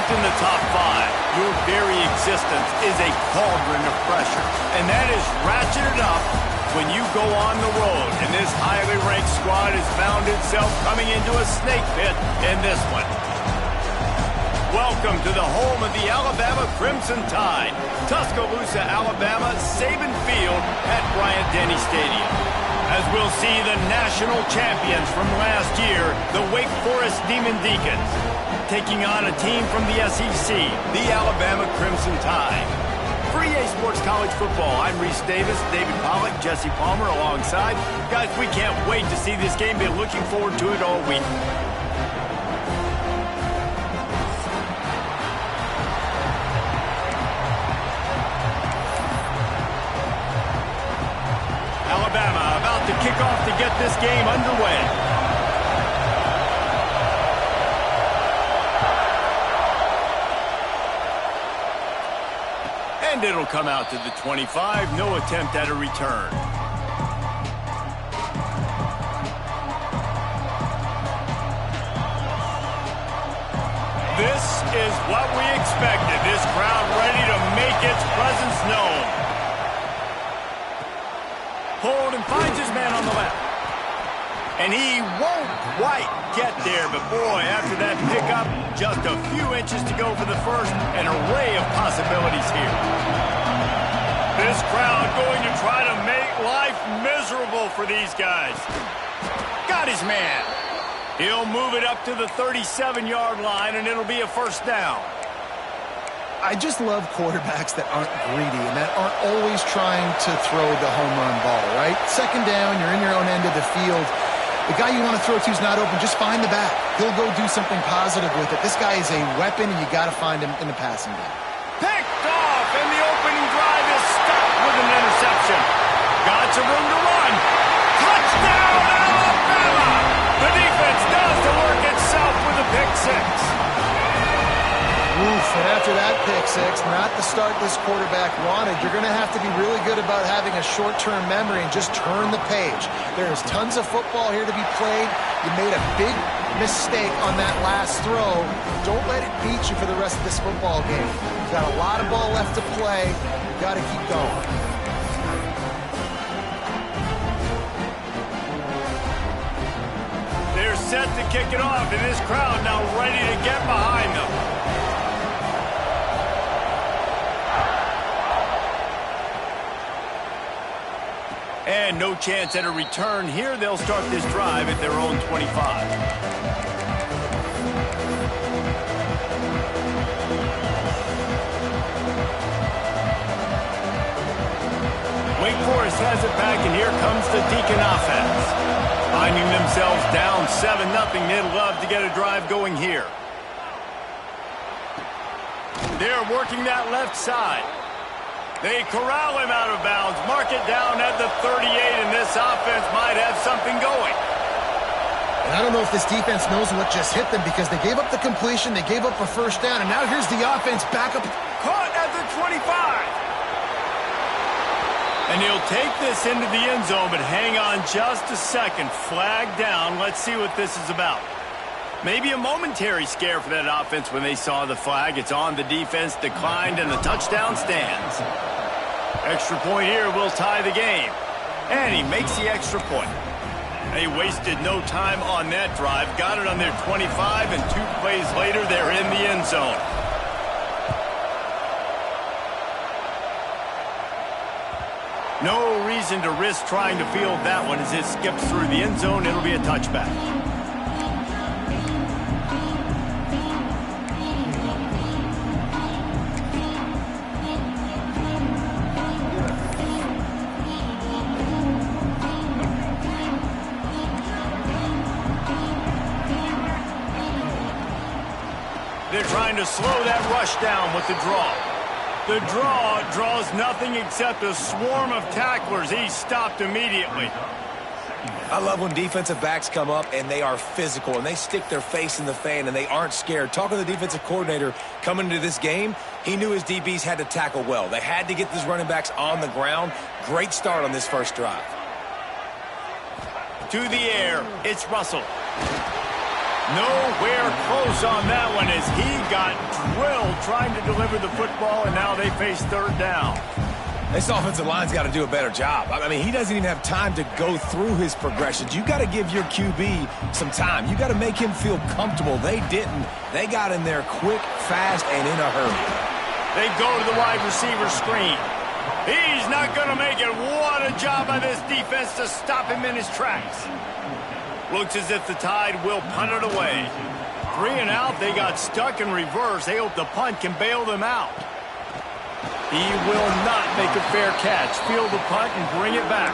in the top 5, your very existence is a cauldron of pressure. And that is ratcheted up when you go on the road. And this highly ranked squad has found itself coming into a snake pit in this one. Welcome to the home of the Alabama Crimson Tide. Tuscaloosa, Alabama, Saban Field at Bryant-Denny Stadium. As we'll see the national champions from last year, the Wake Forest Demon Deacons, taking on a team from the SEC, the Alabama Crimson Tide. For EA Sports College Football, I'm Reese Davis, David Pollack, Jesse Palmer alongside. Guys, we can't wait to see this game. Been looking forward to it all week. Alabama about to kick off to get this game underway. And it'll come out to the 25. No attempt at a return. This is what we expected. This crowd ready to make its presence known. Hold and finds his man on the left. And he won't quite get there, but boy, after that pickup, just a few inches to go for the first. An array of possibilities here. This crowd going to try to make life miserable for these guys. Got his man. He'll move it up to the 37-yard line, and it'll be a first down. I just love quarterbacks that aren't greedy and that aren't always trying to throw the home run ball, right? Second down, you're in your own end of the field. The guy you want to throw to is not open. Just find the back. He'll go do something positive with it. This guy is a weapon, and you got to find him in the passing game. Picked off, and the opening drive is stopped with an interception. Got some room to run. Touchdown, Alabama! The defense does the work itself with a pick six. Oof, and after that pick six, not the start this quarterback wanted. You're going to have to be really good about having a short-term memory and just turn the page. There's tons of football here to be played. You made a big mistake on that last throw. Don't let it beat you for the rest of this football game. You've got a lot of ball left to play. You've got to keep going. They're set to kick it off, and this crowd now ready to get behind them. And no chance at a return here. They'll start this drive at their own 25. Wake Forest has it back, and here comes the Deacon offense. Finding themselves down 7-0. They'd love to get a drive going here. They're working that left side. They corral him out of bounds, mark it down at the 38, and this offense might have something going. And I don't know if this defense knows what just hit them because they gave up the completion, they gave up a first down, and now here's the offense back up. Caught at the 25. And he'll take this into the end zone, but hang on just a second. Flag down. Let's see what this is about. Maybe a momentary scare for that offense when they saw the flag. It's on the defense, declined, and the touchdown stands. Extra point here will tie the game. And he makes the extra point. They wasted no time on that drive. Got it on their 25, and 2 plays later, they're in the end zone. No reason to risk trying to field that one as it skips through the end zone. It'll be a touchback. They're trying to slow that rush down with the draw. The draw draws nothing except a swarm of tacklers. He's stopped immediately. I love when defensive backs come up and they are physical and they stick their face in the fan and they aren't scared. Talking to the defensive coordinator coming into this game, he knew his DBs had to tackle well. They had to get these running backs on the ground. Great start on this first drive. To the air, it's Russell. Nowhere close on that one as he got drilled trying to deliver the football, and now they face third down. This offensive line's got to do a better job. I mean, he doesn't even have time to go through his progressions. You got to give your QB some time. You got to make him feel comfortable. They didn't. They got in there quick, fast, and in a hurry. They go to the wide receiver screen. He's not going to make it. What a job by this defense to stop him in his tracks. Looks as if the Tide will punt it away. 3 and out. They got stuck in reverse. They hope the punt can bail them out. He will not make a fair catch. Field the punt and bring it back.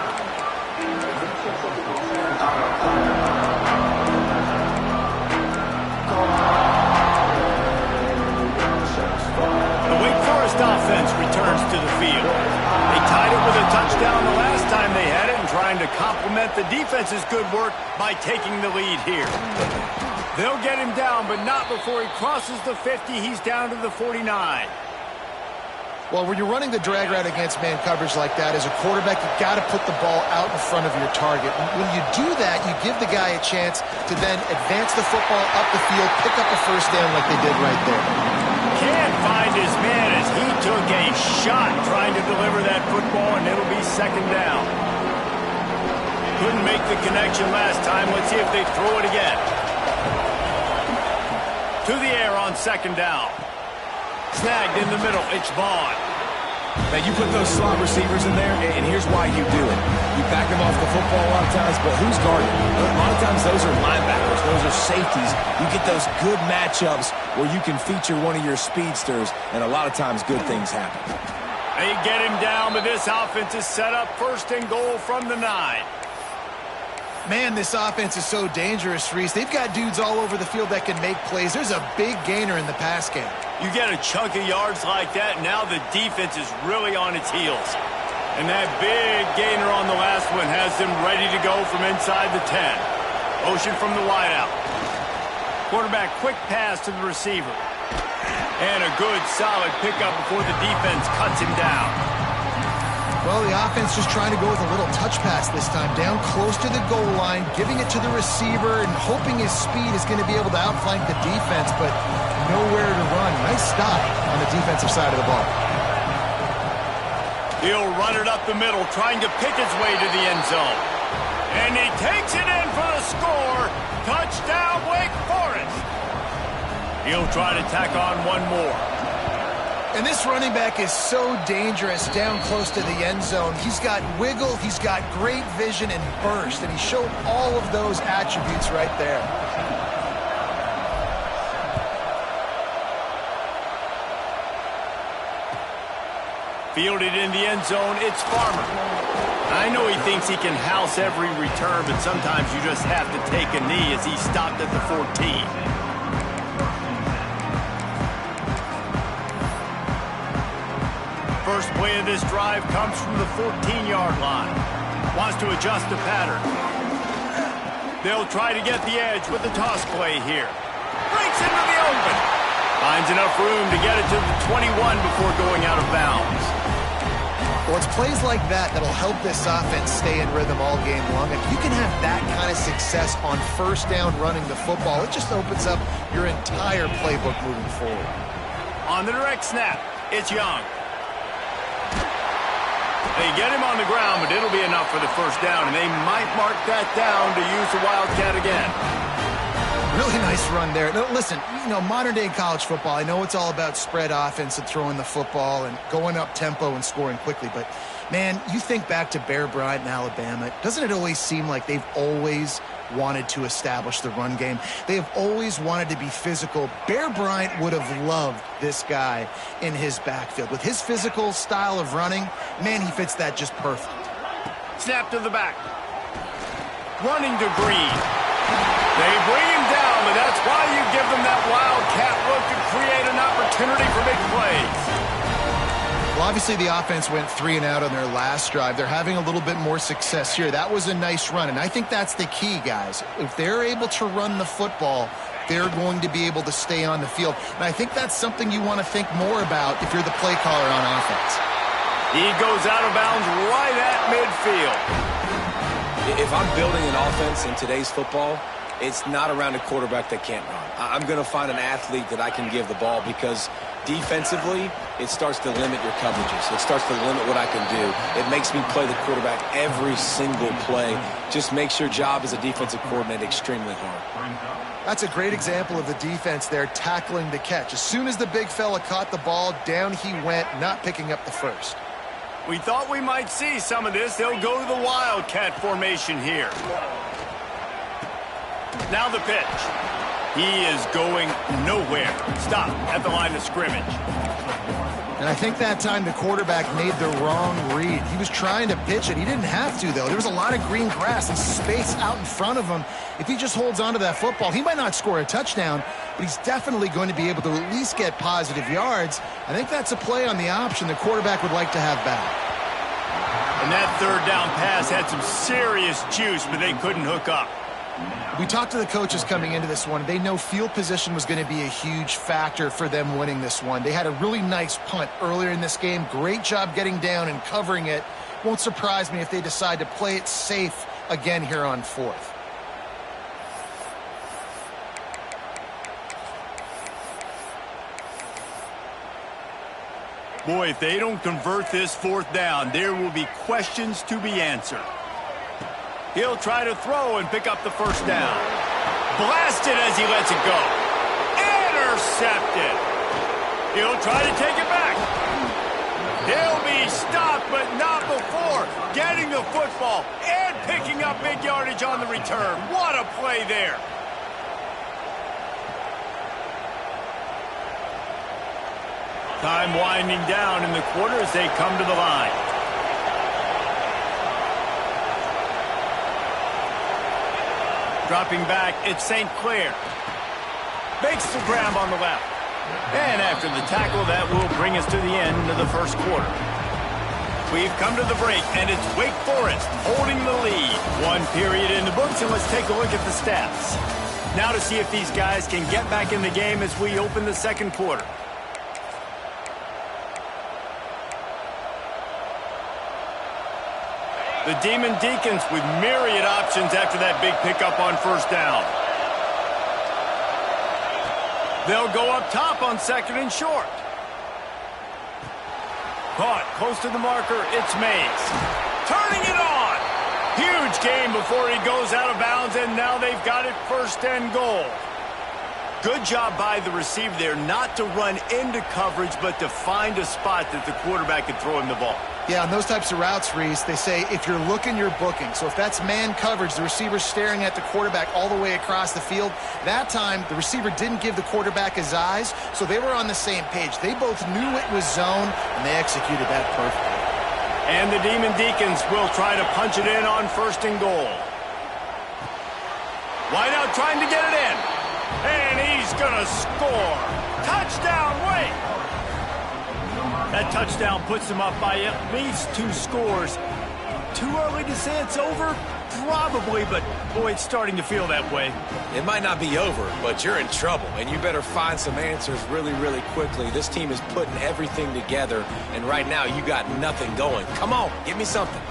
The Wake Forest offense returns to the field. They tied it with a touchdown the last time they had it and trying to complement the defense's good work by taking the lead here. They'll get him down, but not before he crosses the 50. He's down to the 49. Well, when you're running the drag route against man coverage like that, as a quarterback, you've got to put the ball out in front of your target. When you do that, you give the guy a chance to then advance the football up the field, pick up a first down like they did right there. Can't find his man as he took a shot trying to deliver that football, and it'll be second down. Couldn't make the connection last time. Let's see if they throw it again. To the air on second down. Snagged in the middle. It's Vaughn. Now, you put those slot receivers in there, and here's why you do it. You back them off the football a lot of times, but who's guarding? A lot of times those are linebackers. Those are safeties. You get those good matchups where you can feature one of your speedsters, and a lot of times good things happen. They get him down, but this offense is set up first and goal from the 9. Man, this offense is so dangerous, Reese. They've got dudes all over the field that can make plays. There's a big gainer in the pass game. You get a chunk of yards like that, now the defense is really on its heels. And that big gainer on the last one has them ready to go from inside the 10. Motion from the wideout. Quarterback quick pass to the receiver. And a good solid pickup before the defense cuts him down. Well, the offense just trying to go with a little touch pass this time. Down close to the goal line, giving it to the receiver and hoping his speed is going to be able to outflank the defense, but nowhere to run. Nice stop on the defensive side of the ball. He'll run it up the middle, trying to pick his way to the end zone. And he takes it in for the score. Touchdown, Wake Forest. He'll try to tack on one more. And this running back is so dangerous down close to the end zone. He's got wiggle, he's got great vision and burst, and he showed all of those attributes right there. Fielded in the end zone, it's Farmer. I know he thinks he can house every return, but sometimes you just have to take a knee as he stopped at the 14. First play of this drive comes from the 14-yard line. Wants to adjust the pattern. They'll try to get the edge with the toss play here. Breaks into the open. Finds enough room to get it to the 21 before going out of bounds. Well, it's plays like that that'll help this offense stay in rhythm all game long. If you can have that kind of success on first down running the football, it just opens up your entire playbook moving forward. On the direct snap, it's Young. They get him on the ground, but it'll be enough for the first down, and they might mark that down to use the Wildcat again. Really nice run there. Now, listen, modern-day college football, I know it's all about spread offense and throwing the football and going up tempo and scoring quickly, but, man, you think back to Bear Bryant in Alabama, doesn't it always seem like they've always wanted to establish the run game? They have always wanted to be physical. Bear Bryant would have loved this guy in his backfield. With his physical style of running, man, he fits that just perfect. Snap to the back. Running to Green. They bring him down, but that's why you give them that wildcat look to create an opportunity for big plays. Well, obviously the offense went 3 and out on their last drive. They're having a little bit more success here. That was a nice run, and I think that's the key, guys. If they're able to run the football, they're going to be able to stay on the field. And I think that's something you want to think more about if you're the play caller on offense. He goes out of bounds right at midfield. If I'm building an offense in today's football, it's not around a quarterback that can't run. I'm going to find an athlete that I can give the ball because defensively, it starts to limit your coverages. It starts to limit what I can do. It makes me play the quarterback every single play. Just makes your job as a defensive coordinator extremely hard. That's a great example of the defense there tackling the catch. As soon as the big fella caught the ball, down he went, not picking up the first. We thought we might see some of this. They'll go to the Wildcat formation here. Now the pitch. He is going nowhere. Stop at the line of scrimmage. And I think that time the quarterback made the wrong read. He was trying to pitch it. He didn't have to, though. There was a lot of green grass and space out in front of him. If he just holds on to that football, he might not score a touchdown, but he's definitely going to be able to at least get positive yards. I think that's a play on the option the quarterback would like to have back. And that third down pass had some serious juice, but they couldn't hook up. We talked to the coaches coming into this one. They know field position was going to be a huge factor for them winning this one. They had a really nice punt earlier in this game. Great job getting down and covering it. Won't surprise me if they decide to play it safe again here on fourth. Boy, if they don't convert this fourth down, there will be questions to be answered. He'll try to throw and pick up the first down. Blasted as he lets it go. Intercepted. He'll try to take it back. He'll be stopped, but not before getting the football and picking up big yardage on the return. What a play there. Time winding down in the quarter as they come to the line. Dropping back, it's St. Clair. Makes the grab on the left. And after the tackle, that will bring us to the end of the first quarter. We've come to the break, and it's Wake Forest holding the lead. One period in the books, and let's take a look at the stats. Now to see if these guys can get back in the game as we open the second quarter. The Demon Deacons with myriad options after that big pickup on first down. They'll go up top on second and short. Caught close to the marker, it's Mays. Turning it on. Huge gain before he goes out of bounds, and now they've got it first and goal. Good job by the receiver there not to run into coverage, but to find a spot that the quarterback could throw him the ball. Yeah, on those types of routes, Reese, they say if you're looking, you're booking. So if that's man coverage, the receiver's staring at the quarterback all the way across the field. That time, the receiver didn't give the quarterback his eyes, so they were on the same page. They both knew it was zone, and they executed that perfectly. And the Demon Deacons will try to punch it in on first and goal. Wideout trying to get it in. And he's going to score. Touchdown, Wake! That touchdown puts them up by at least 2 scores. Too early to say it's over? Probably, but boy, it's starting to feel that way. It might not be over, but you're in trouble, and you better find some answers really, really quickly. This team is putting everything together, and right now you got nothing going. Come on, give me something.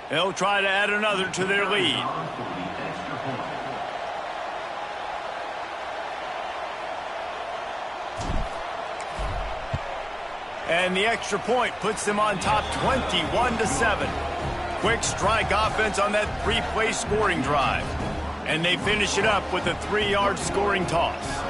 They'll try to add another to their lead. And the extra point puts them on top 21-7. Quick strike offense on that 3-play scoring drive. And they finish it up with a 3-yard scoring toss.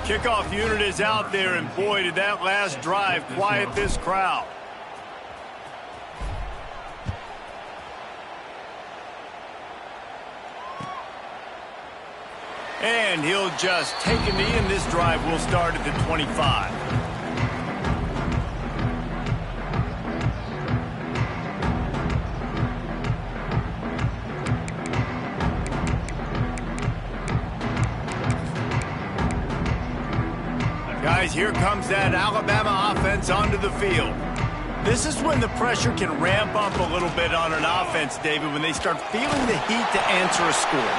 Kickoff unit is out there, and boy, did that last drive quiet this crowd. And he'll just take a knee, and this drive will start at the 25. here comes that Alabama offense onto the field. This is when the pressure can ramp up a little bit on an offense, David, when they start feeling the heat to answer a score.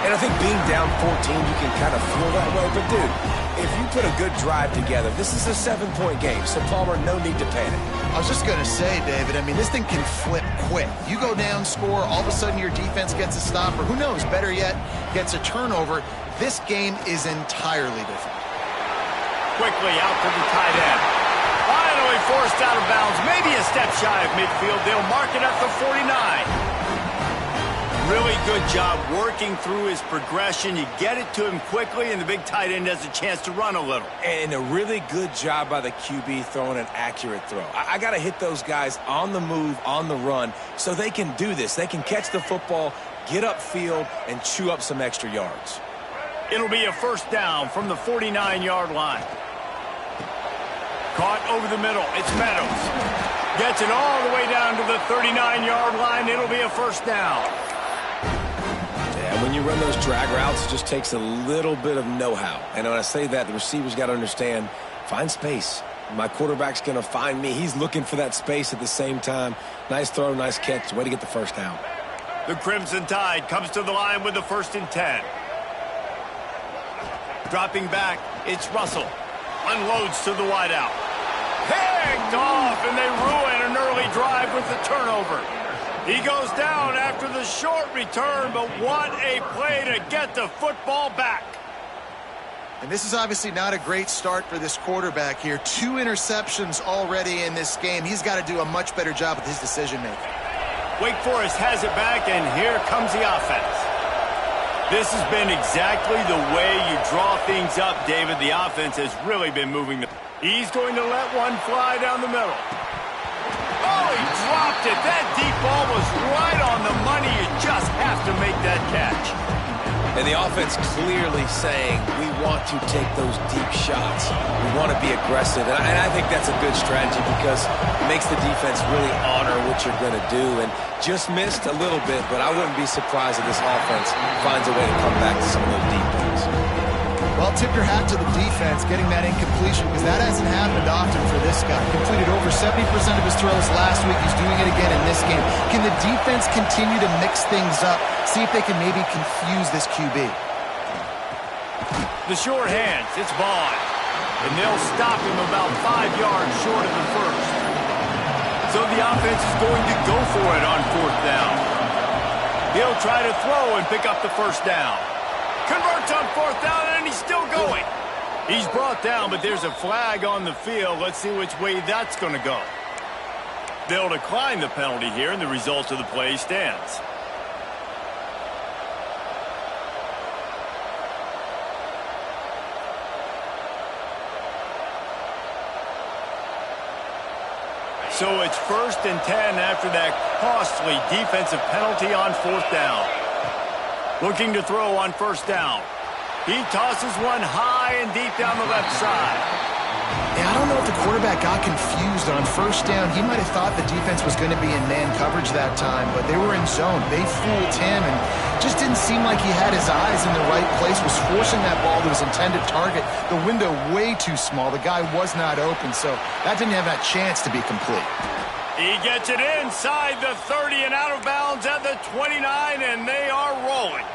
And I think being down 14, you can kind of feel that way. But, dude, if you put a good drive together, this is a 7-point game. So, Palmer, no need to panic. I was just going to say, David, I mean, this thing can flip quick. You go down, score, all of a sudden your defense gets a stop, or who knows, better yet, gets a turnover. This game is entirely different. Quickly out to the tight end. Finally forced out of bounds, maybe a step shy of midfield. They'll mark it at the 49. Really good job working through his progression. You get it to him quickly, and the big tight end has a chance to run a little. And a really good job by the QB throwing an accurate throw. I got to hit those guys on the move, on the run, so they can do this. They can catch the football, get upfield, and chew up some extra yards. It'll be a first down from the 49-yard line. Caught over the middle. It's Meadows. Gets it all the way down to the 39-yard line. It'll be a first down. Yeah, when you run those drag routes, it just takes a little bit of know-how. And when I say that, the receiver's got to understand, find space. My quarterback's going to find me. He's looking for that space at the same time. Nice throw, nice catch. Way to get the first down. The Crimson Tide comes to the line with the 1st and 10. Dropping back, it's Russell. Unloads to the wideout. Picked off, and they ruin an early drive with the turnover. He goes down after the short return, but what a play to get the football back. And this is obviously not a great start for this quarterback here. 2 interceptions already in this game. He's got to do a much better job with his decision-making. Wake Forest has it back, and here comes the offense. This has been exactly the way you draw things up, David. The offense has really been moving. He's going to let one fly down the middle. Oh, he dropped it. That deep ball was right on the money. You just have to make that catch. And the offense clearly saying, we want to take those deep shots. We want to be aggressive. And I think that's a good strategy because it makes the defense really honor what you're going to do. And just missed a little bit, but I wouldn't be surprised if this offense finds a way to come back to some of those deep ones. Well, tip your hat to the defense getting that incompletion because that hasn't happened often for this guy. Completed over 70% of his throws last week. He's doing it again in this game. Can the defense continue to mix things up? See if they can maybe confuse this QB. The short hands, it's Vaughn. And they'll stop him about 5 yards short of the first. So the offense is going to go for it on 4th down. He'll try to throw and pick up the first down. Converts on 4th down, and he's still going. He's brought down, but there's a flag on the field. Let's see which way that's going to go. They'll decline the penalty here, and the result of the play stands. So it's 1st and 10 after that costly defensive penalty on 4th down. Looking to throw on 1st down. He tosses one high and deep down the left side. Yeah, I don't know if the quarterback got confused on 1st down. He might have thought the defense was going to be in man coverage that time, but they were in zone. They fooled him and just didn't seem like he had his eyes in the right place, was forcing that ball to his intended target. The window way too small. The guy was not open, so that didn't have that chance to be complete. He gets it inside the 30 and out of bounds at the 29, and they are rolling.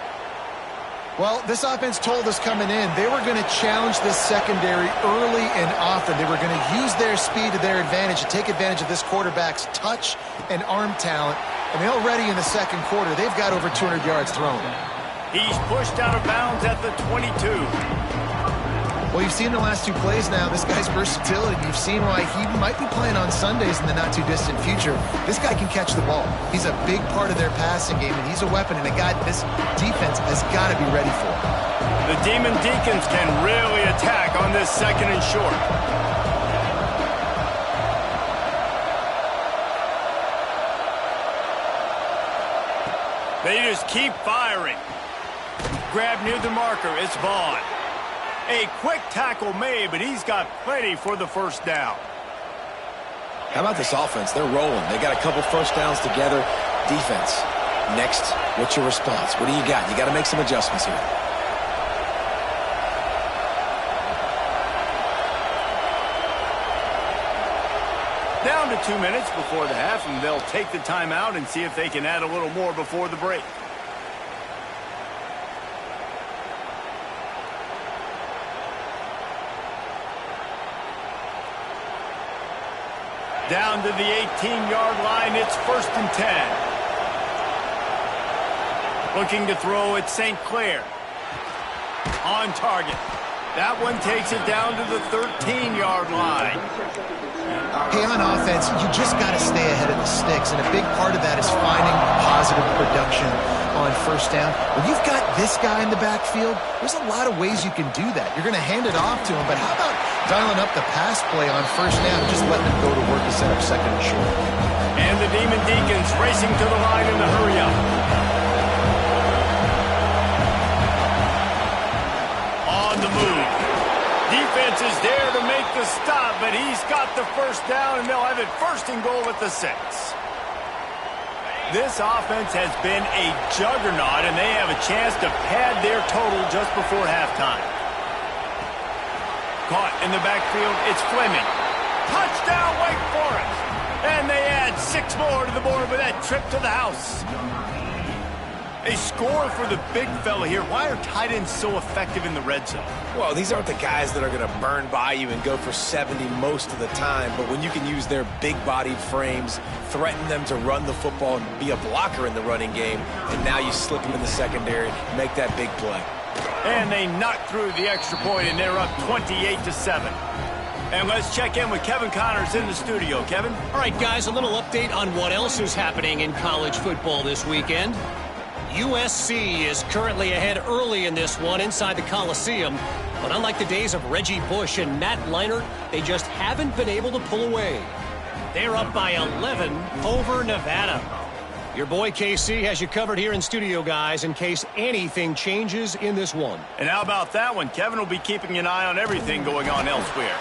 Well, this offense told us coming in they were going to challenge this secondary early and often. They were going to use their speed to their advantage and take advantage of this quarterback's touch and arm talent. And they already in the second quarter, they've got over 200 yards thrown. He's pushed out of bounds at the 22. Well, you've seen the last 2 plays now, this guy's versatility. You've seen why he might be playing on Sundays in the not-too-distant future. This guy can catch the ball. He's a big part of their passing game, and he's a weapon and a guy this defense has got to be ready for. The Demon Deacons can really attack on this 2nd and short. They just keep firing. Grab near the marker, it's Vaughn. A quick tackle made, but he's got plenty for the 1st down. How about this offense? They're rolling. They got a couple 1st downs together. Defense. Next, what's your response? What do you got? You got to make some adjustments here. Down to 2 minutes before the half, and they'll take the timeout and see if they can add a little more before the break. Down to the 18-yard line, it's 1st and 10. Looking to throw at St. Clair. On target. That one takes it down to the 13-yard line. Hey, on offense, you just got to stay ahead of the sticks, and a big part of that is finding positive production on 1st down. When you've got this guy in the backfield, there's a lot of ways you can do that. You're going to hand it off to him, but how about dialing up the pass play on 1st down and just letting him go to work to set up 2nd and short? And the Demon Deacons racing to the line in the hurry-up. On the move. Defense is there to make the stop, but he's got the 1st down, and they'll have it 1st and goal at the 6. This offense has been a juggernaut, and they have a chance to pad their total just before halftime. Caught in the backfield, it's Fleming. Touchdown, Wake Forest! And they add 6 more to the board with that trip to the house. A score for the big fella here. Why are tight ends so effective in the red zone? Well, these aren't the guys that are going to burn by you and go for 70 most of the time, but when you can use their big-bodied frames, threaten them to run the football and be a blocker in the running game, and now you slip them in the secondary, make that big play. And they knock through the extra point, and they're up 28-7. And let's check in with Kevin Connors in the studio. Kevin? All right, guys, a little update on what else is happening in college football this weekend. USC is currently ahead early in this one inside the Coliseum, but unlike the days of Reggie Bush and Matt Leinart, they just haven't been able to pull away. They're up by 11 over Nevada. Your boy KC has you covered here in studio, guys, in case anything changes in this one. And how about that one? Kevin will be keeping an eye on everything going on elsewhere.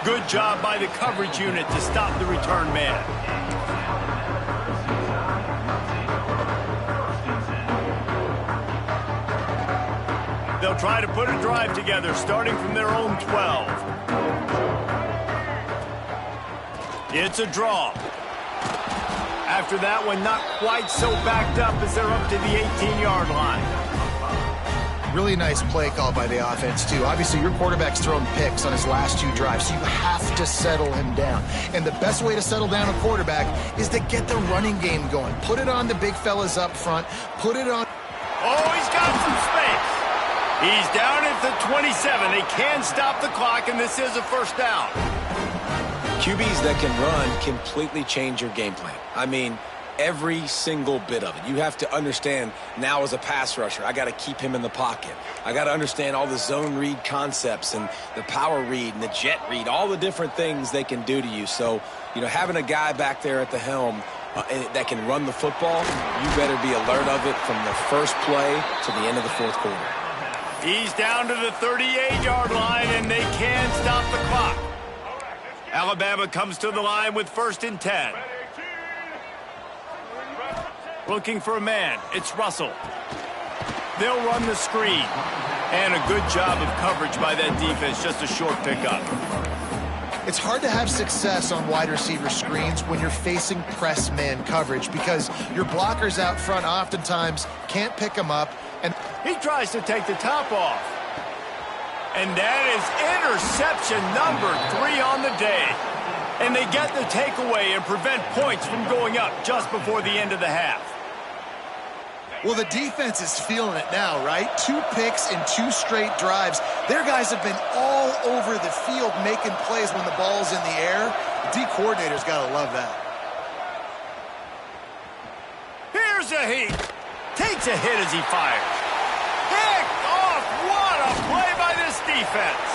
Good job by the coverage unit to stop the return man. They'll try to put a drive together, starting from their own 12. It's a draw. After that one, not quite so backed up as they're up to the 18-yard line. Really nice play call by the offense, too. Obviously, your quarterback's thrown picks on his last 2 drives, so you have to settle him down. And the best way to settle down a quarterback is to get the running game going. Put it on the big fellas up front. Put it on... Oh, he's got some space. He's down at the 27. They can stop the clock, and this is a 1st down. QBs that can run completely change your game plan. I mean, every single bit of it. You have to understand now as a pass rusher, I got to keep him in the pocket. I got to understand all the zone read concepts and the power read and the jet read, all the different things they can do to you. So, you know, having a guy back there at the helm that can run the football, you better be alert of it from the first play to the end of the 4th quarter. He's down to the 38-yard line, and they can stop the clock. Alabama comes to the line with 1st and 10. Looking for a man. It's Russell. They'll run the screen. And a good job of coverage by that defense. Just a short pickup. It's hard to have success on wide receiver screens when you're facing press man coverage because your blockers out front oftentimes can't pick them up. And he tries to take the top off. And that is interception number 3 on the day. And they get the takeaway and prevent points from going up just before the end of the half. Well, the defense is feeling it now, right? 2 picks in 2 straight drives. Their guys have been all over the field making plays when the ball's in the air. The D coordinator's got to love that. Here's a heat. Takes a hit as he fires. Picked off. What a play by this defense.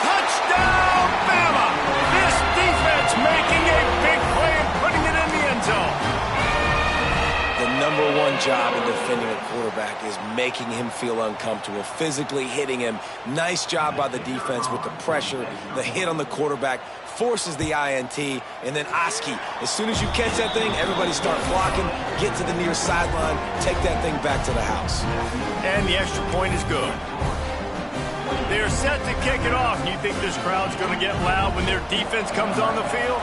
Touchdown, Bama. This defense making a big play and putting it in the end zone. The #1 job in defending a quarterback is making him feel uncomfortable, physically hitting him. Nice job by the defense with the pressure, the hit on the quarterback, forces the INT, and then Oski. As soon as you catch that thing, everybody start blocking, get to the near sideline, take that thing back to the house. And the extra point is good. They're set to kick it off. Do you think this crowd's going to get loud when their defense comes on the field?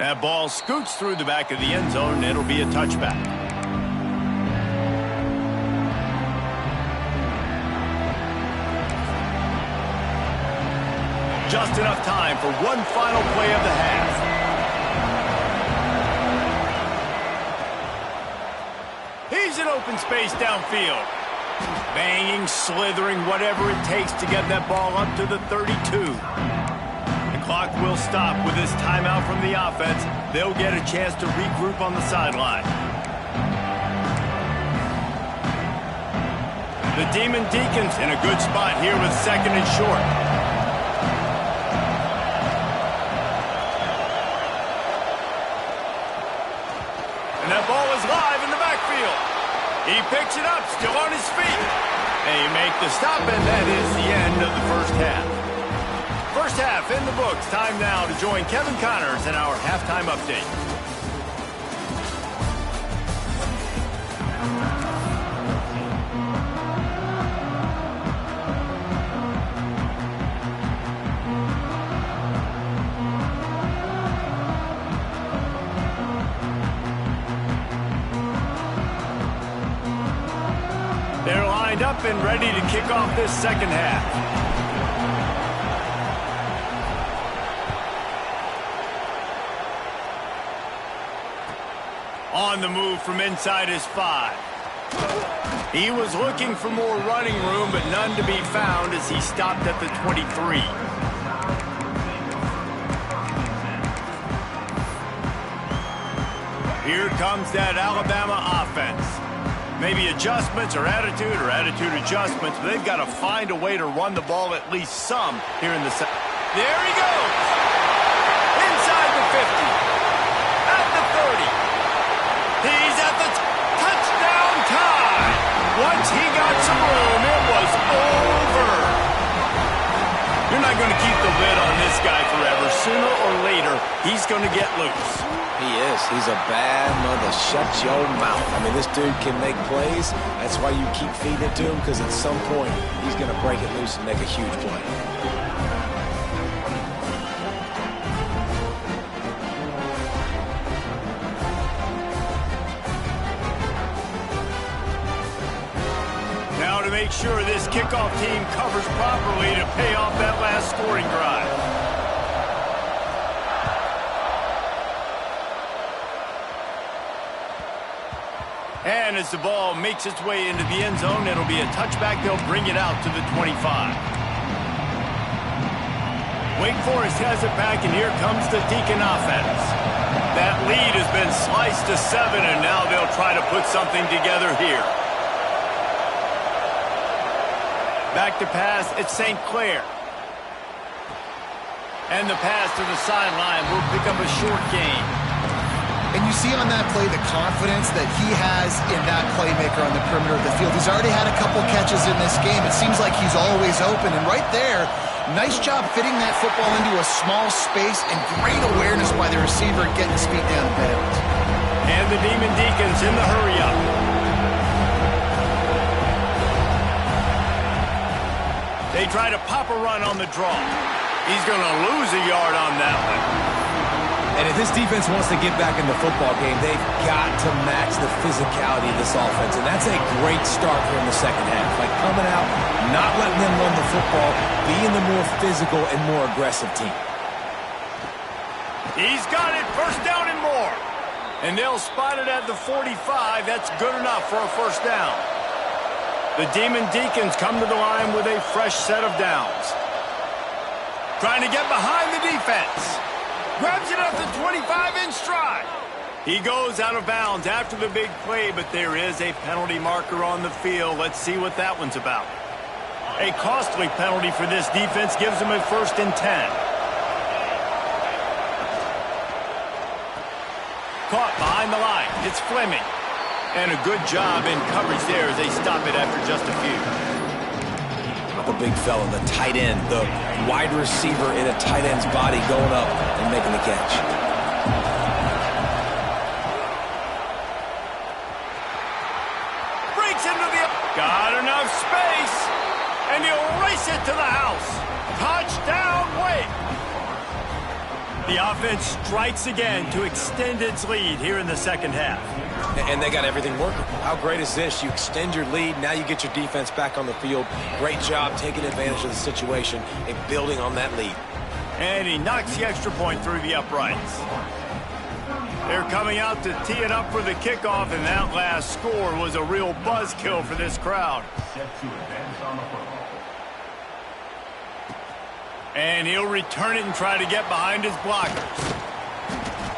That ball scoots through the back of the end zone, and it'll be a touchback. Just enough time for one final play of the half. He's in open space downfield. Banging, slithering, whatever it takes to get that ball up to the 32. The clock will stop with this timeout from the offense. They'll get a chance to regroup on the sideline. The Demon Deacons in a good spot here with 2nd and short. And that ball is live in the backfield. He picks it up, still on his feet. They make the stop, and that is the end of the first half. First half in the books. Time now to join Kevin Connors in our halftime update. They're lined up and ready to kick off this second half. On the move from inside his 5. He was looking for more running room, but none to be found as he stopped at the 23. Here comes that Alabama offense. Maybe adjustments or attitude adjustments, but they've got to find a way to run the ball at least some here in the second. There he goes! Inside the 50. At the 30. He's at the touchdown time. Once he got some room, it was over. You're not going to keep the lid on this guy forever. Sooner or later, he's going to get loose. He is. He's a bad mother. Shut your mouth. I mean, this dude can make plays. That's why you keep feeding it to him, because at some point, he's going to break it loose and make a huge play. Now to make sure this kickoff team covers properly to pay off that last scoring drive. And as the ball makes its way into the end zone, it'll be a touchback. They'll bring it out to the 25. Wake Forest has it back, and here comes the Deacon offense. That lead has been sliced to 7, and now they'll try to put something together here. Back to pass, it's St. Clair. And the pass to the sideline will pick up a short gain. And you see on that play the confidence that he has in that playmaker on the perimeter of the field. He's already had a couple catches in this game. It seems like he's always open. And right there, nice job fitting that football into a small space, and great awareness by the receiver getting his feet down in bounds. And the Demon Deacons in the hurry-up. They try to pop a run on the draw. He's going to lose a yard on that one. And if this defense wants to get back in the football game, they've got to match the physicality of this offense. And that's a great start here in the second half. Like coming out, not letting them run the football, being the more physical and more aggressive team. He's got it, first down and more. And they'll spot it at the 45. That's good enough for a first down. The Demon Deacons come to the line with a fresh set of downs. Trying to get behind the defense. Grabs it at the 25 in stride. He goes out of bounds after the big play, but there is a penalty marker on the field. Let's see what that one's about. A costly penalty for this defense gives them a 1st and 10. Caught behind the line. It's Fleming. And a good job in coverage there as they stop it after just a few. The big fella, the tight end, the wide receiver in a tight end's body going up and making the catch. Breaks into the... Got enough space. And he'll race it to the house. Touchdown, Wake. The offense strikes again to extend its lead here in the second half. And they got everything working. How great is this? You extend your lead, now you get your defense back on the field. Great job taking advantage of the situation and building on that lead. And he knocks the extra point through the uprights. They're coming out to tee it up for the kickoff, and that last score was a real buzzkill for this crowd. And he'll return it and try to get behind his blockers.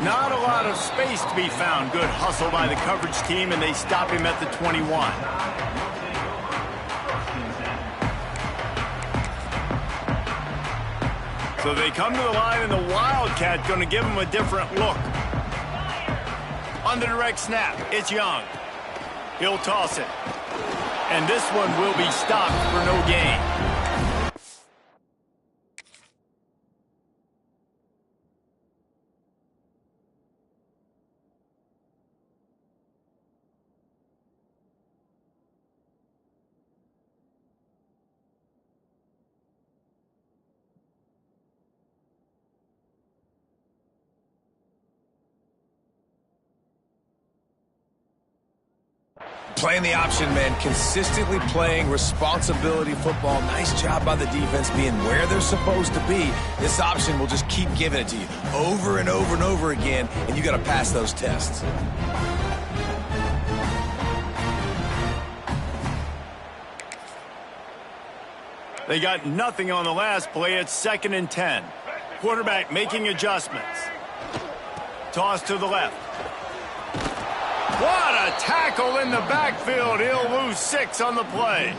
Not a lot of space to be found. Good hustle by the coverage team, and they stop him at the 21. So they come to the line, and the Wildcat going to give him a different look. On the direct snap, it's Young. He'll toss it. And this one will be stopped for no gain. Playing the option, man, consistently playing responsibility football. Nice job by the defense being where they're supposed to be. This option will just keep giving it to you over and over and over again, and you got to pass those tests. They got nothing on the last play. It's 2nd and 10. Quarterback making adjustments. Toss to the left. What a tackle in the backfield. He'll lose 6 on the play.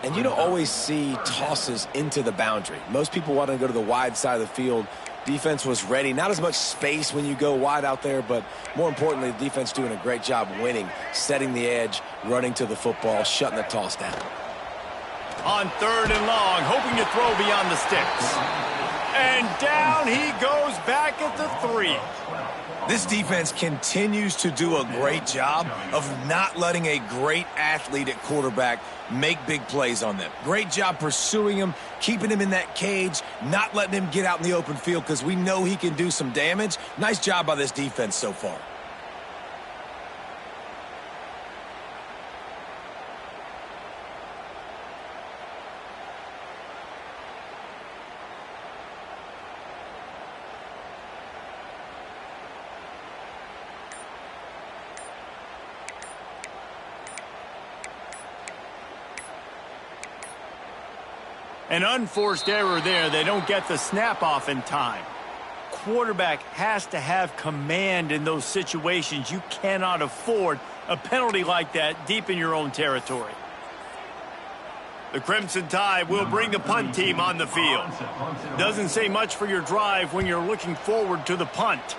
And you don't always see tosses into the boundary. Most people want to go to the wide side of the field. Defense was ready. Not as much space when you go wide out there, but more importantly, the defense doing a great job winning, setting the edge, running to the football, shutting the toss down. On 3rd and long, hoping to throw beyond the sticks. And down he goes back at the 3. This defense continues to do a great job of not letting a great athlete at quarterback make big plays on them. Great job pursuing him, keeping him in that cage, not letting him get out in the open field because we know he can do some damage. Nice job by this defense so far. An unforced error there. They don't get the snap off in time. Quarterback has to have command in those situations. You cannot afford a penalty like that deep in your own territory. The Crimson Tide will bring the punt team on the field. Doesn't say much for your drive when you're looking forward to the punt.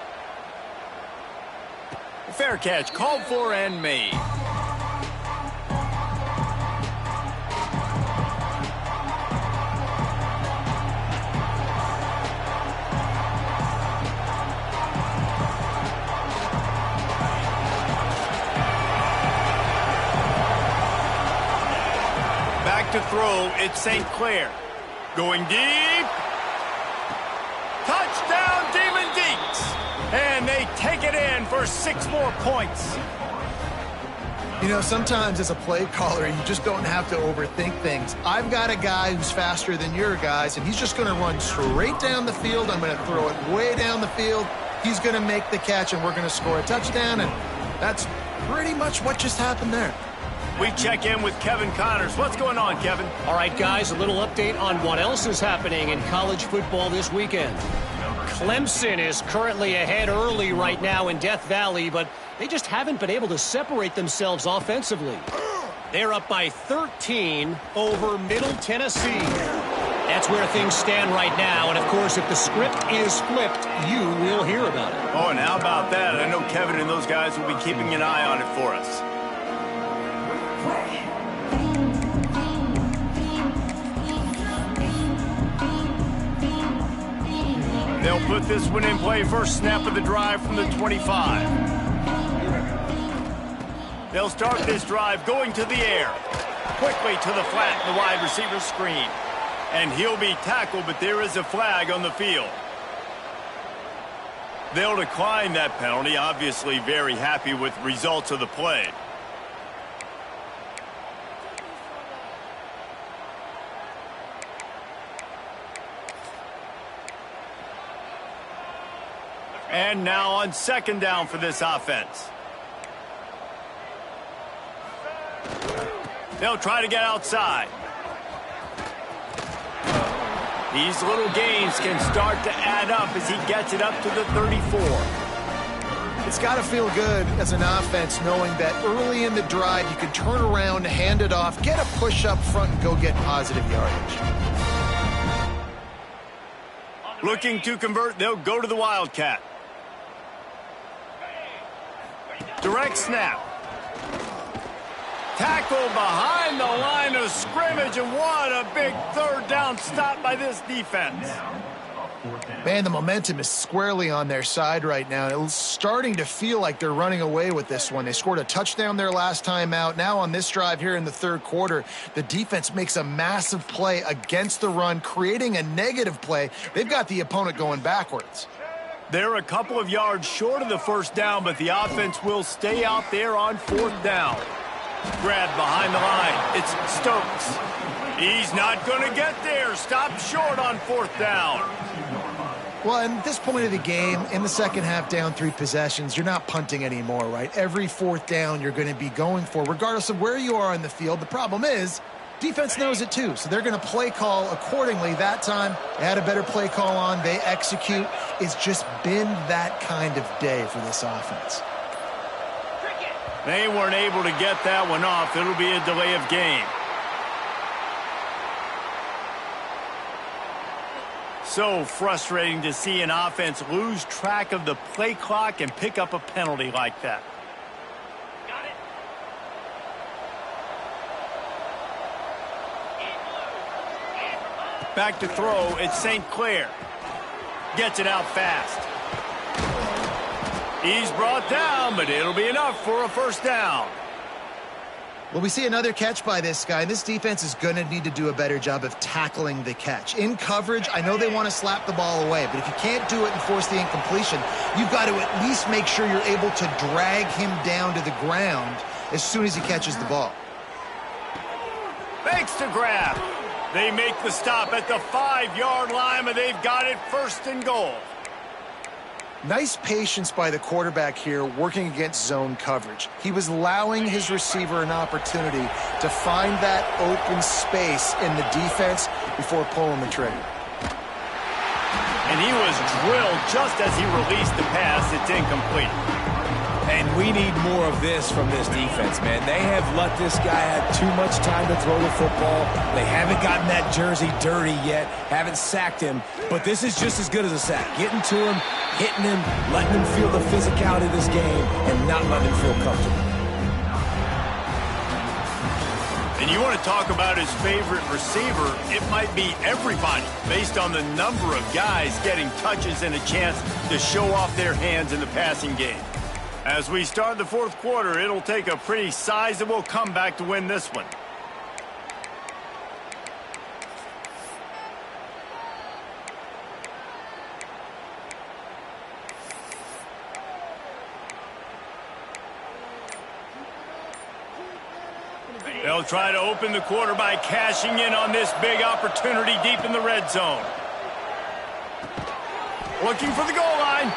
Fair catch called for and made. To throw, it's St. Clair. Going deep. Touchdown, Demon Deeks. And they take it in for 6 more points. You know, sometimes as a play caller, you just don't have to overthink things. I've got a guy who's faster than your guys, and he's just going to run straight down the field. I'm going to throw it way down the field. He's going to make the catch, and we're going to score a touchdown, and that's pretty much what just happened there. We check in with Kevin Connors. What's going on, Kevin? All right, guys, a little update on what else is happening in college football this weekend. Clemson is currently ahead early right now in Death Valley, but they just haven't been able to separate themselves offensively. They're up by 13 over Middle Tennessee. That's where things stand right now, and of course, if the script is flipped, you will hear about it. Oh, and how about that? I know Kevin and those guys will be keeping an eye on it for us. They'll put this one in play. First snap of the drive from the 25. They'll start this drive going to the air. Quickly to the flat, the wide receiver screen. And he'll be tackled, but there is a flag on the field. They'll decline that penalty, obviously very happy with the results of the play. And now on second down for this offense. They'll try to get outside. These little gains can start to add up as he gets it up to the 34. It's got to feel good as an offense knowing that early in the drive you can turn around, hand it off, get a push up front, and go get positive yardage. Looking to convert, they'll go to the Wildcat. Direct snap. Tackle behind the line of scrimmage, and what a big third down stop by this defense. Man, the momentum is squarely on their side right now. It's starting to feel like they're running away with this one. They scored a touchdown their last time out. Now on this drive here in the third quarter, the defense makes a massive play against the run, creating a negative play. They've got the opponent going backwards. They're a couple of yards short of the first down, but the offense will stay out there on fourth down. Grab behind the line. It's Stokes. He's not going to get there. Stop short on fourth down. Well, at this point of the game, in the second half, down 3 possessions, you're not punting anymore, right? Every fourth down you're going to be going for, regardless of where you are in the field. The problem is, defense knows it too, so they're going to play call accordingly. That time, they had a better play call on. They execute. It's just been that kind of day for this offense. They weren't able to get that one off. It'll be a delay of game. So frustrating to see an offense lose track of the play clock and pick up a penalty like that. Got it. Back to throw, it's St. Clair. Gets it out fast. He's brought down, but it'll be enough for a first down. Well, we see another catch by this guy. This defense is going to need to do a better job of tackling the catch. In coverage, I know they want to slap the ball away, but if you can't do it and force the incompletion, you've got to at least make sure you're able to drag him down to the ground as soon as he catches the ball. Fakes to grab. They make the stop at the 5-yard line, but they've got it first and goal. Nice patience by the quarterback here working against zone coverage. He was allowing his receiver an opportunity to find that open space in the defense before pulling the trigger. And he was drilled just as he released the pass. It's incomplete. And we need more of this from this defense, man. They have let this guy have too much time to throw the football. They haven't gotten that jersey dirty yet, haven't sacked him. But this is just as good as a sack. Getting to him, hitting him, letting him feel the physicality of this game, and not letting him feel comfortable. And you want to talk about his favorite receiver, it might be everybody, based on the number of guys getting touches and a chance to show off their hands in the passing game. As we start the fourth quarter, it'll take a pretty sizable comeback to win this one. They'll try to open the quarter by cashing in on this big opportunity deep in the red zone. Looking for the goal line.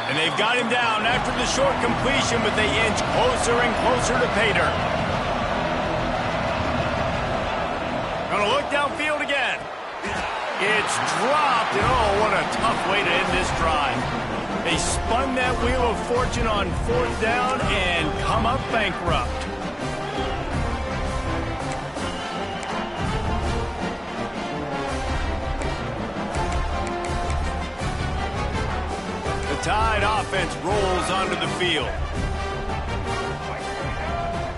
And they've got him down after the short completion, but they inch closer and closer to pay dirt. Gonna look downfield again. It's dropped, and oh, what a tough way to end this drive. They spun that wheel of fortune on fourth down and come up bankrupt. Tide offense rolls onto the field.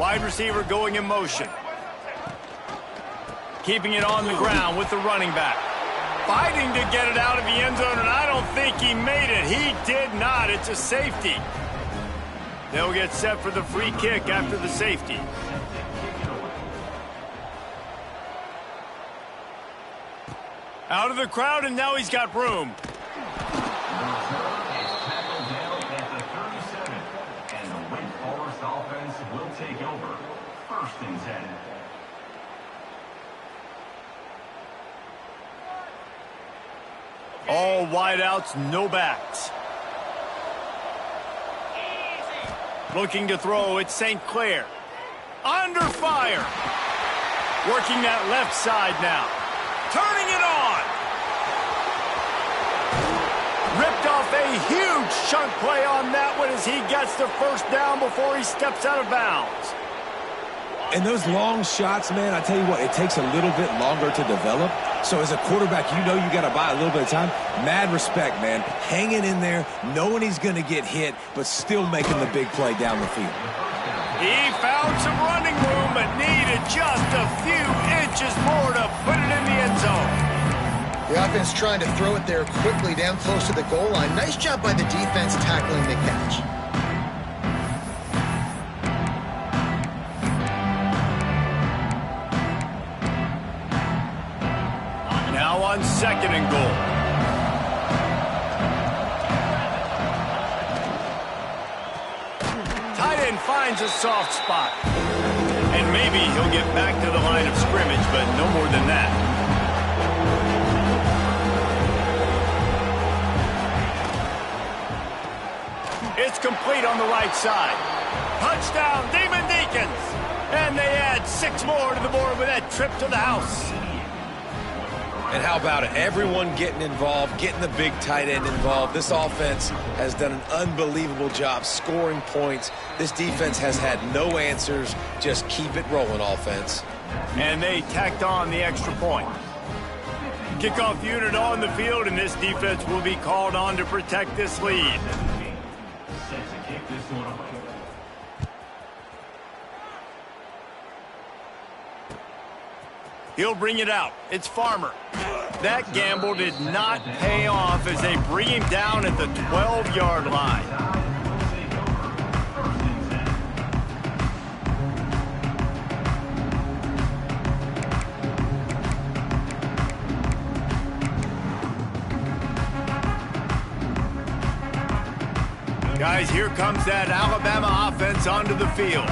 Wide receiver going in motion. Keeping it on the ground with the running back. Fighting to get it out of the end zone, and I don't think he made it. He did not. It's a safety. They'll get set for the free kick after the safety. Out of the crowd, and now he's got room. All wideouts, no backs. Looking to throw, it's St. Clair. Under fire. Working that left side now. Turning it on. Ripped off a huge chunk play on that one as he gets the first down before he steps out of bounds. And those long shots, man, I tell you what, it takes a little bit longer to develop. So as a quarterback, you know you got to buy a little bit of time. Mad respect, man. Hanging in there, knowing he's going to get hit, but still making the big play down the field. He found some running room, but needed just a few inches more to put it in the end zone. The offense trying to throw it there quickly down close to the goal line. Nice job by the defense tackling the catch. Now on 2nd and goal. Tight end finds a soft spot. And maybe he'll get back to the line of scrimmage, but no more than that. It's complete on the right side. Touchdown, Demon Deacons! And they add 6 more to the board with that trip to the house. And how about it? Everyone getting involved, getting the big tight end involved. This offense has done an unbelievable job scoring points. This defense has had no answers. Just keep it rolling, offense. And they tacked on the extra point. Kickoff unit on the field, and this defense will be called on to protect this lead. He'll bring it out. It's Farmer. That gamble did not pay off as they bring him down at the 12-yard line. Guys, here comes that Alabama offense onto the field.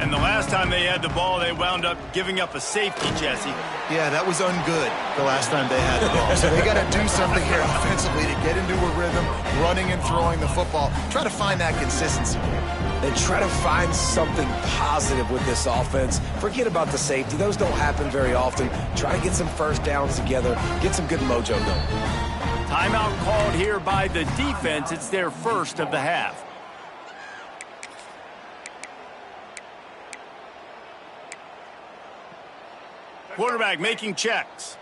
And the last time they had the ball, they wound up giving up a safety, Jesse. Yeah, that was ungood the last time they had the ball. So they got to do something here offensively to get into a rhythm, running and throwing the football. Try to find that consistency. Then try to find something positive with this offense. Forget about the safety. Those don't happen very often. Try to get some first downs together. Get some good mojo going. Timeout called here by the defense. It's their first of the half. Quarterback making checks.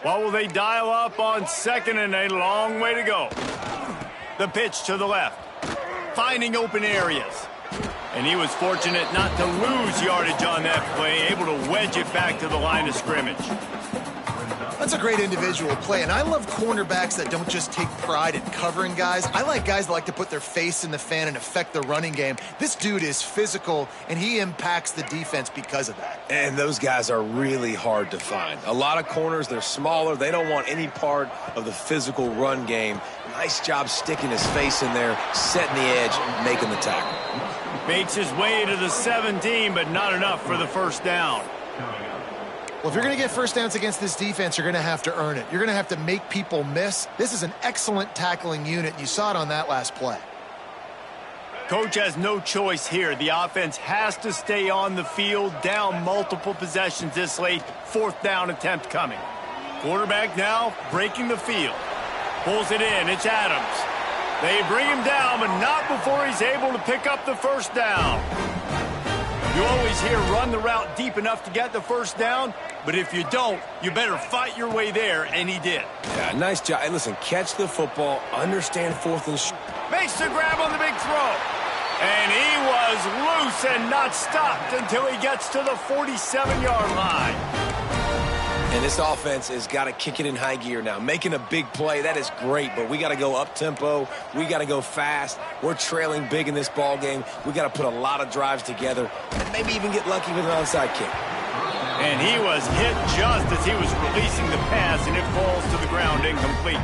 What will they dial up on 2nd and a long way to go? The pitch to the left. Finding open areas. And he was fortunate not to lose yardage on that play, able to wedge it back to the line of scrimmage. That's a great individual play, and I love cornerbacks that don't just take pride in covering guys. I like guys that like to put their face in the fan and affect the running game. This dude is physical, and he impacts the defense because of that. And those guys are really hard to find. A lot of corners, they're smaller. They don't want any part of the physical run game. Nice job sticking his face in there, setting the edge, making the tackle. Makes his way to the 17, but not enough for the first down. Well, if you're going to get first downs against this defense, you're going to have to earn it. You're going to have to make people miss. This is an excellent tackling unit. You saw it on that last play. Coach has no choice here. The offense has to stay on the field, down multiple possessions this late. 4th down attempt coming. Quarterback now breaking the field. Pulls it in. It's Adams. They bring him down, but not before he's able to pick up the first down. You always hear run the route deep enough to get the first down, but if you don't, you better fight your way there, and he did. Yeah, nice job. Hey, listen, catch the football, understand 4th and makes the grab on the big throw. And he was loose and not stopped until he gets to the 47-yard line. And this offense has got to kick it in high gear now. Making a big play, that is great, but we got to go up-tempo. We got to go fast. We're trailing big in this ball game. We got to put a lot of drives together and maybe even get lucky with an onside kick. And he was hit just as he was releasing the pass, and it falls to the ground incomplete.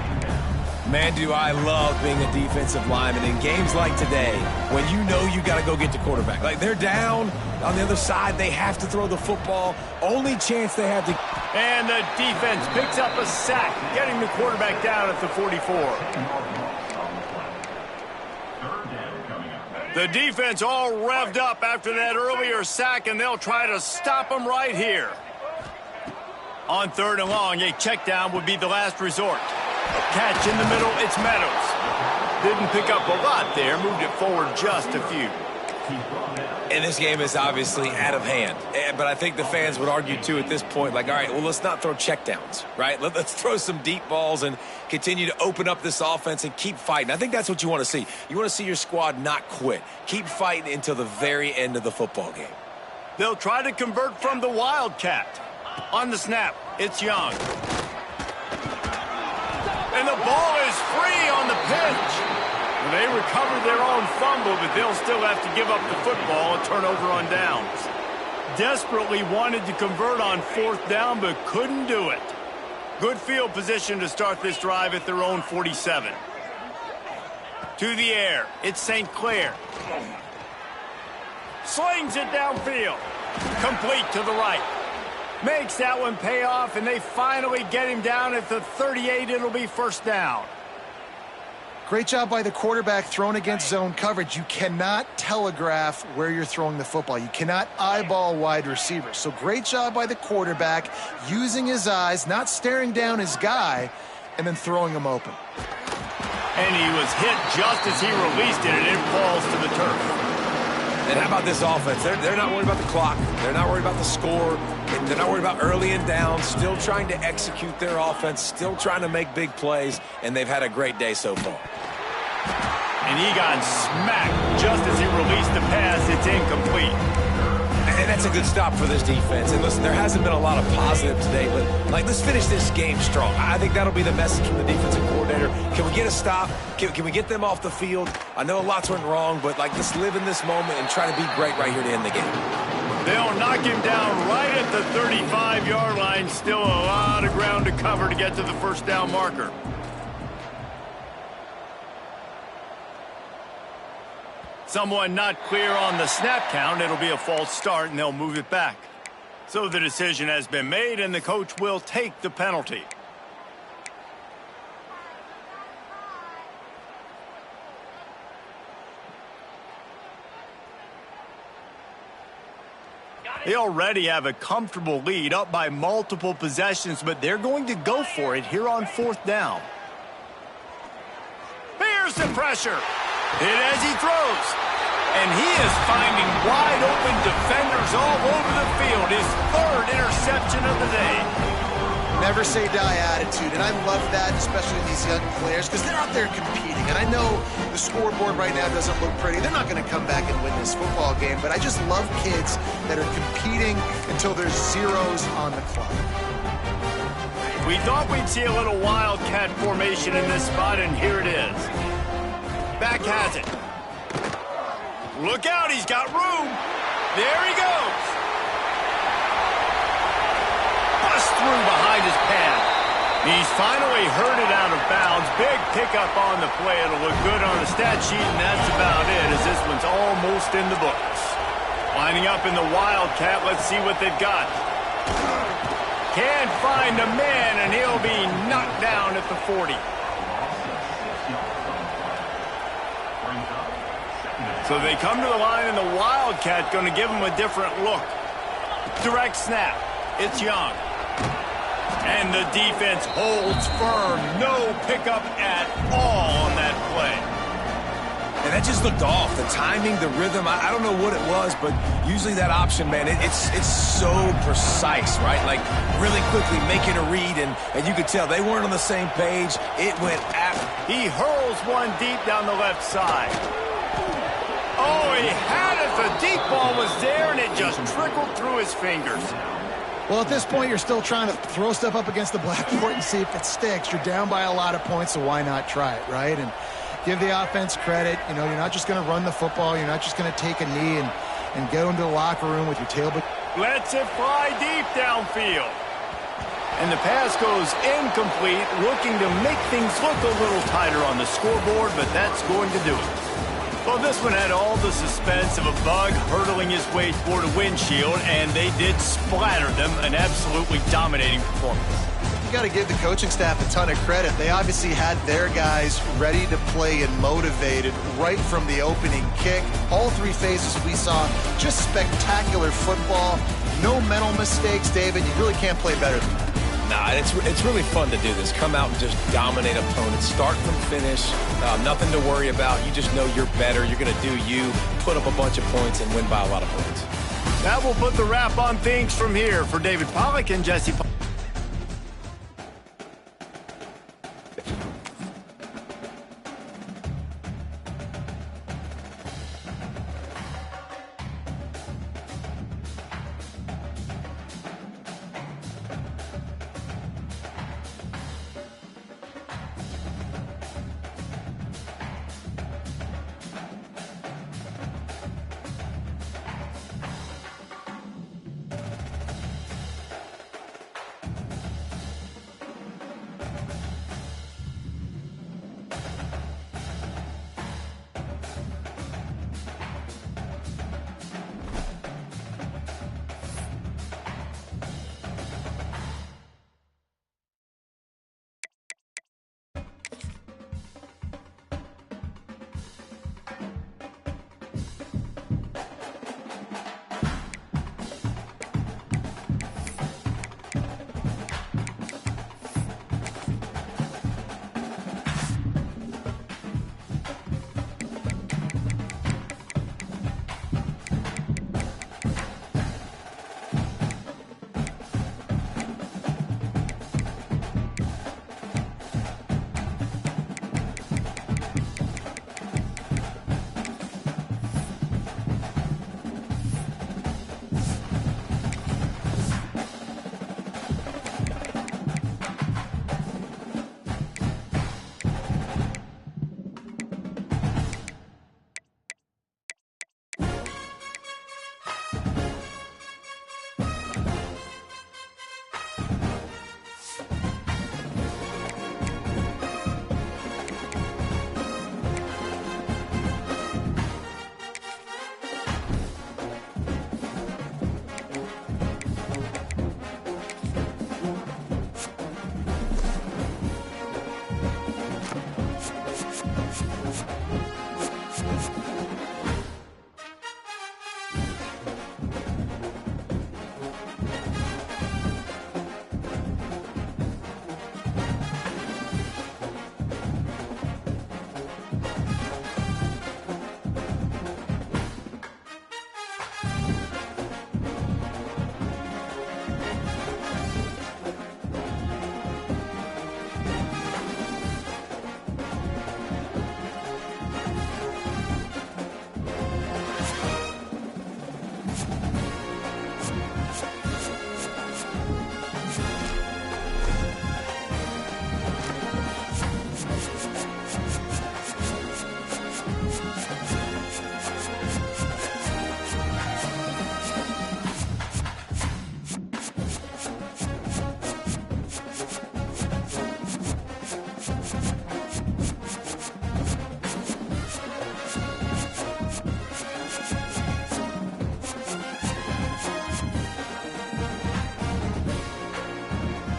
Man, do I love being a defensive lineman in games like today when you know you got to go get the quarterback. Like, they're down on the other side. They have to throw the football. Only chance they have to... And the defense picks up a sack, getting the quarterback down at the 44. The defense all revved up after that earlier sack, and they'll try to stop them right here. On 3rd and long, a check down would be the last resort. Catch in the middle, it's Meadows. Didn't pick up a lot there, moved it forward just a few. And this game is obviously out of hand. But I think the fans would argue, too, at this point, like, all right, well, let's not throw checkdowns, right? Let's throw some deep balls and continue to open up this offense and keep fighting. I think that's what you want to see. You want to see your squad not quit. Keep fighting until the very end of the football game. They'll try to convert from the Wildcat. On the snap, it's Young. And the ball is free on the pitch. They recovered their own fumble, but they'll still have to give up the football, a turnover on downs. Desperately wanted to convert on 4th down, but couldn't do it. Good field position to start this drive at their own 47. To the air, it's St. Clair. Slings it downfield. Complete to the right. Makes that one pay off, and they finally get him down at the 38. It'll be 1st down. Great job by the quarterback thrown against zone coverage. You cannot telegraph where you're throwing the football. You cannot eyeball wide receivers. So great job by the quarterback using his eyes, not staring down his guy, and then throwing him open. And he was hit just as he released it, and it falls to the turf. And how about this offense? They're not worried about the clock. They're not worried about the score. They're not worried about early and down. Still trying to execute their offense. Still trying to make big plays. And they've had a great day so far. And he got smacked just as he released the pass. It's incomplete. And that's a good stop for this defense. And listen, there hasn't been a lot of positive today, but, like, let's finish this game strong. I think that'll be the message from the defensive coordinator. Can we get a stop? Can we get them off the field? I know lots went wrong, but, like, let's live in this moment and try to be great right here to end the game. They'll knock him down right at the 35-yard line. Still a lot of ground to cover to get to the 1st down marker. Someone not clear on the snap count. It'll be a false start, and they'll move it back. So the decision has been made, and the coach will take the penalty. They already have a comfortable lead, up by multiple possessions, but they're going to go for it here on 4th down. Here's the pressure. Hit as he throws. And he is finding wide open defenders all over the field. His 3rd interception of the day. Never say die attitude, and I love that, especially these young players, because they're out there competing. And I know the scoreboard right now doesn't look pretty. They're not going to come back and win this football game, but I just love kids that are competing until there's zeros on the clock. We thought we'd see a little wildcat formation in this spot, and here it is. Back has it. Look out, he's got room. There he goes. Bust through behind his pad. He's finally herded out of bounds. Big pickup on the play. It'll look good on the stat sheet, and that's about it, as this one's almost in the books. Lining up in the Wildcat, let's see what they've got. Can't find a man, and he'll be knocked down at the 40. So they come to the line, and the Wildcat going to give him a different look. Direct snap. It's Young. And the defense holds firm. No pickup at all on that play. And that just looked off. The timing, the rhythm, I don't know what it was, but usually that option, man, it's so precise, right? Like, really quickly making a read, and you could tell they weren't on the same page. It went after. He hurls one deep down the left side. Oh, he had it. The deep ball was there, and it just trickled through his fingers. Well, at this point, you're still trying to throw stuff up against the blackboard and see if it sticks. You're down by a lot of points, so why not try it, right? And give the offense credit. You know, you're not just going to run the football. You're not just going to take a knee and go into the locker room with your tail. Lets it fly deep downfield. And the pass goes incomplete, looking to make things look a little tighter on the scoreboard, but that's going to do it. Well, this one had all the suspense of a bug hurtling his way toward a windshield, and they did splatter them, an absolutely dominating performance. You got to give the coaching staff a ton of credit. They obviously had their guys ready to play and motivated right from the opening kick. All three phases we saw, just spectacular football. No mental mistakes, David. You really can't play better than that. Nah, it's really fun to do this. Come out and just dominate opponents. Start from finish. Nothing to worry about. You just know you're better. You're going to do you, put up a bunch of points, and win by a lot of points. That will put the wrap on things from here. For David Pollack and Jesse